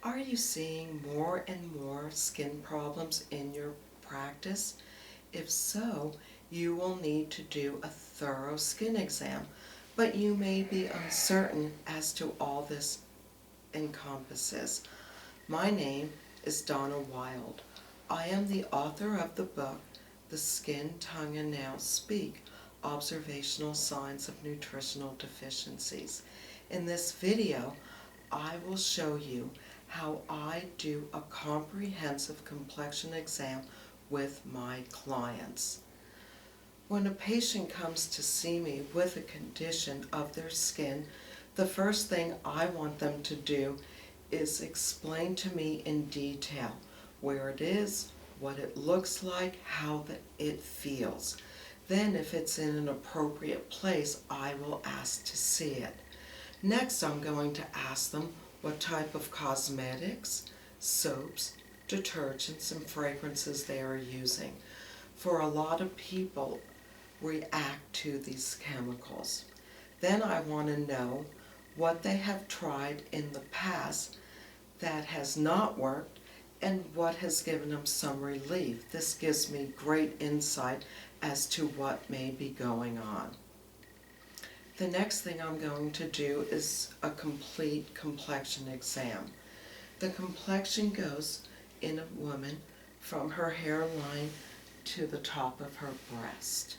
Are you seeing more and more skin problems in your practice? If so, you will need to do a thorough skin exam, but you may be uncertain as to all this encompasses. My name is Donna Wild. I am the author of the book, The Skin, Tongue, and Nails Speak, Observational Signs of Nutritional Deficiencies. In this video, I will show you how I do a comprehensive complexion exam with my clients. When a patient comes to see me with a condition of their skin, the first thing I want them to do is explain to me in detail where it is, what it looks like, how it feels. Then if it's in an appropriate place, I will ask to see it. Next, I'm going to ask them what type of cosmetics, soaps, detergents, and fragrances they are using. For a lot of people react to these chemicals. Then I want to know what they have tried in the past that has not worked and what has given them some relief. This gives me great insight as to what may be going on. The next thing I'm going to do is a complete complexion exam. The complexion goes in a woman from her hairline to the top of her breast.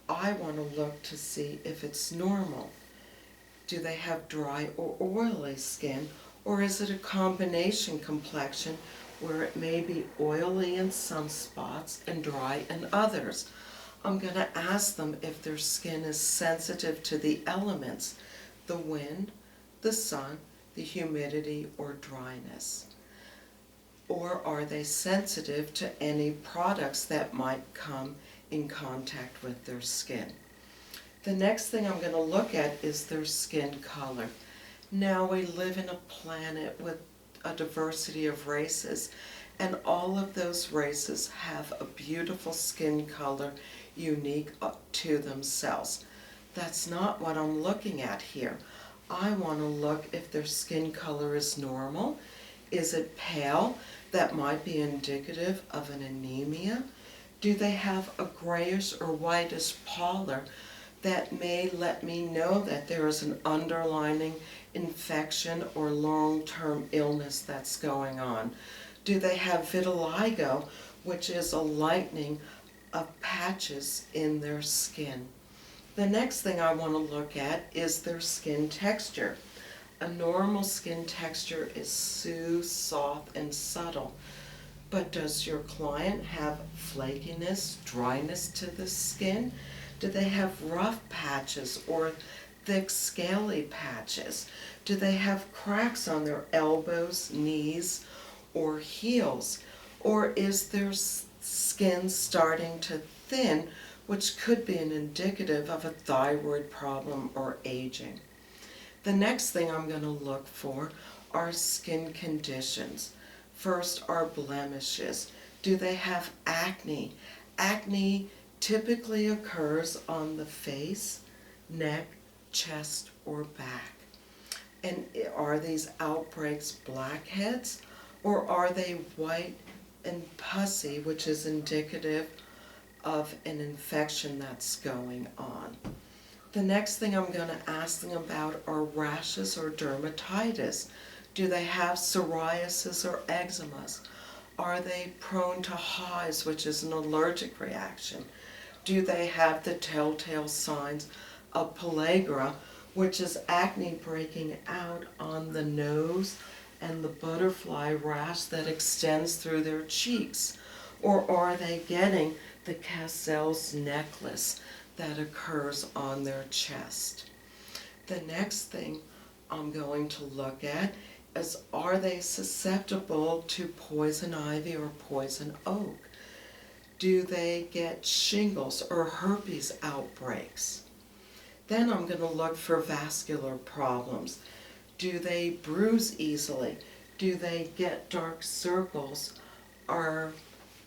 I want to look to see if it's normal. Do they have dry or oily skin, or is it a combination complexion where it may be oily in some spots and dry in others? I'm going to ask them if their skin is sensitive to the elements, the wind, the sun, the humidity, or dryness. Or are they sensitive to any products that might come in contact with their skin? The next thing I'm going to look at is their skin color. Now we live in a planet with a diversity of races, and all of those races have a beautiful skin color unique to themselves. That's not what I'm looking at here. I want to look if their skin color is normal. Is it pale? That might be indicative of an anemia. Do they have a grayish or whitish pallor that may let me know that there is an underlying infection or long-term illness that's going on? Do they have vitiligo, which is a lightening of patches in their skin? The next thing I want to look at is their skin texture. A normal skin texture is smooth, soft, and subtle. But does your client have flakiness, dryness to the skin? Do they have rough patches or thick scaly patches? Do they have cracks on their elbows, knees, or heels? Or is their skin starting to thin, which could be an indicative of a thyroid problem or aging? The next thing I'm going to look for are skin conditions. First are blemishes. Do they have acne? Acne typically occurs on the face, neck, chest, or back. And are these outbreaks blackheads, or are they white and pussy, which is indicative of an infection that's going on? The next thing I'm going to ask them about are rashes or dermatitis. Do they have psoriasis or eczemas? Are they prone to hives, which is an allergic reaction? Do they have the telltale signs of pellagra, which is acne breaking out on the nose and the butterfly rash that extends through their cheeks? Or are they getting the Cassell's necklace that occurs on their chest? The next thing I'm going to look at is, are they susceptible to poison ivy or poison oak? Do they get shingles or herpes outbreaks? Then I'm going to look for vascular problems. Do they bruise easily? Do they get dark circles or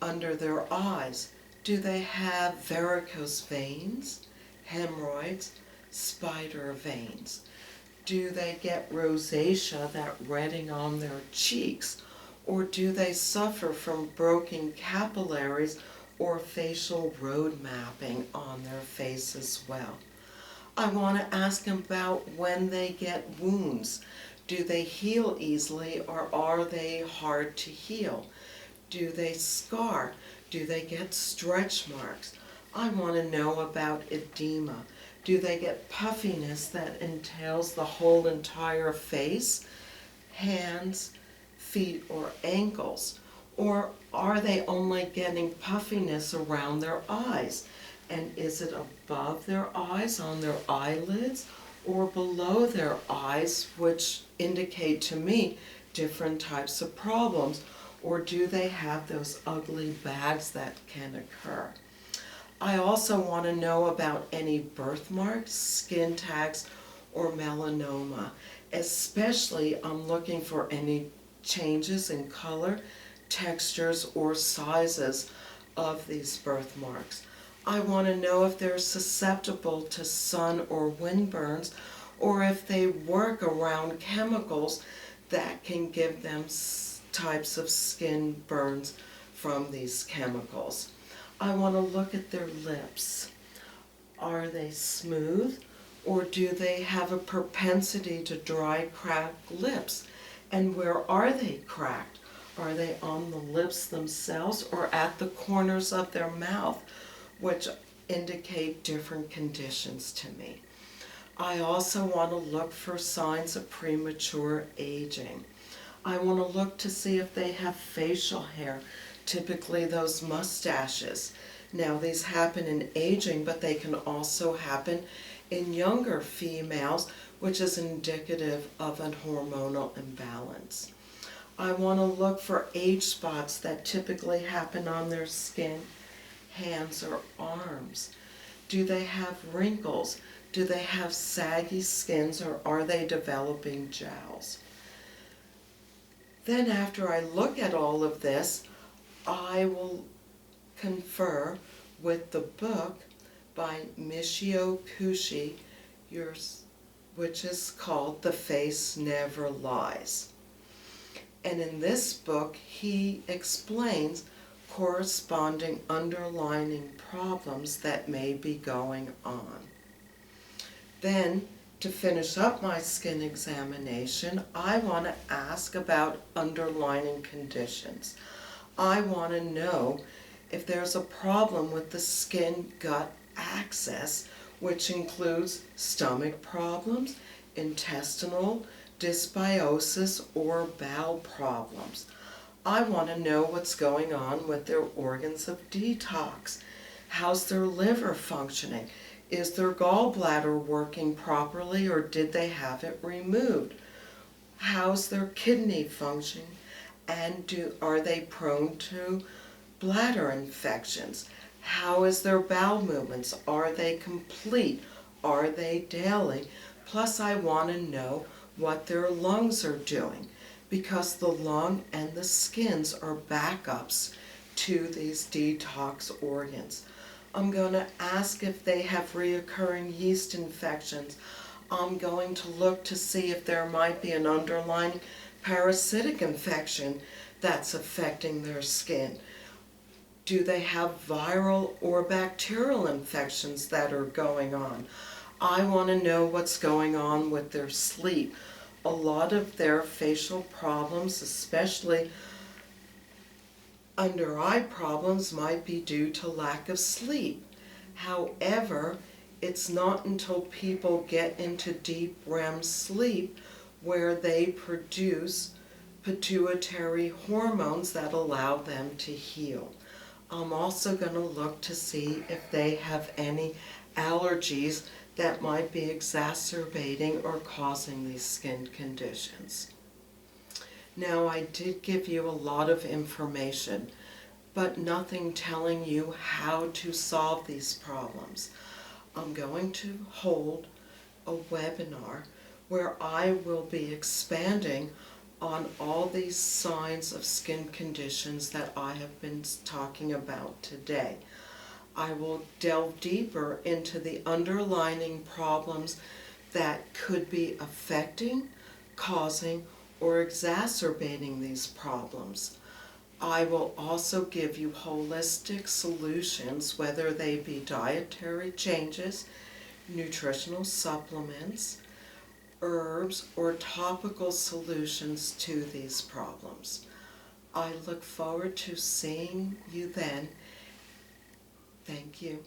under their eyes? Do they have varicose veins, hemorrhoids, spider veins? Do they get rosacea, that redding on their cheeks? Or do they suffer from broken capillaries or facial road mapping on their face as well? I want to ask about when they get wounds. Do they heal easily or are they hard to heal? Do they scar? Do they get stretch marks? I want to know about edema. Do they get puffiness that entails the whole entire face, hands, feet, or ankles? Or are they only getting puffiness around their eyes? And is it above their eyes, on their eyelids, or below their eyes, which indicate to me different types of problems? Or do they have those ugly bags that can occur? I also want to know about any birthmarks, skin tags, or melanoma. Especially, I'm looking for any changes in color, textures, or sizes of these birthmarks. I want to know if they're susceptible to sun or wind burns, or if they work around chemicals that can give them types of skin burns from these chemicals. I want to look at their lips. Are they smooth, or do they have a propensity to dry, cracked lips? And where are they cracked? Are they on the lips themselves or at the corners of their mouth, which indicate different conditions to me? I also want to look for signs of premature aging. I want to look to see if they have facial hair, typically those mustaches. Now, these happen in aging, but they can also happen in younger females, which is indicative of a hormonal imbalance. I want to look for age spots that typically happen on their skin, hands, or arms. Do they have wrinkles? Do they have saggy skins, or are they developing jowls? Then after I look at all of this, I will confer with the book by Michio Kushi, which is called The Face Never Lies. And in this book, he explains corresponding underlying problems that may be going on. Then, to finish up my skin examination, I want to ask about underlying conditions. I want to know if there's a problem with the skin-gut axis, which includes stomach problems, intestinal dysbiosis, or bowel problems. I want to know what's going on with their organs of detox. How's their liver functioning? Is their gallbladder working properly, or did they have it removed? How's their kidney functioning? And are they prone to bladder infections? How is their bowel movements? Are they complete? Are they daily? Plus, I want to know what their lungs are doing, because the lung and the skins are backups to these detox organs. I'm going to ask if they have reoccurring yeast infections. I'm going to look to see if there might be an underlying parasitic infection that's affecting their skin. Do they have viral or bacterial infections that are going on? I want to know what's going on with their sleep. A lot of their facial problems, especially under eye problems, might be due to lack of sleep. However, it's not until people get into deep REM sleep where they produce pituitary hormones that allow them to heal. I'm also going to look to see if they have any allergies that might be exacerbating or causing these skin conditions. Now, I did give you a lot of information, but nothing telling you how to solve these problems. I'm going to hold a webinar where I will be expanding on all these signs of skin conditions that I have been talking about today. I will delve deeper into the underlying problems that could be affecting, causing, or exacerbating these problems. I will also give you holistic solutions, whether they be dietary changes, nutritional supplements, herbs, or topical solutions to these problems. I look forward to seeing you then. Thank you.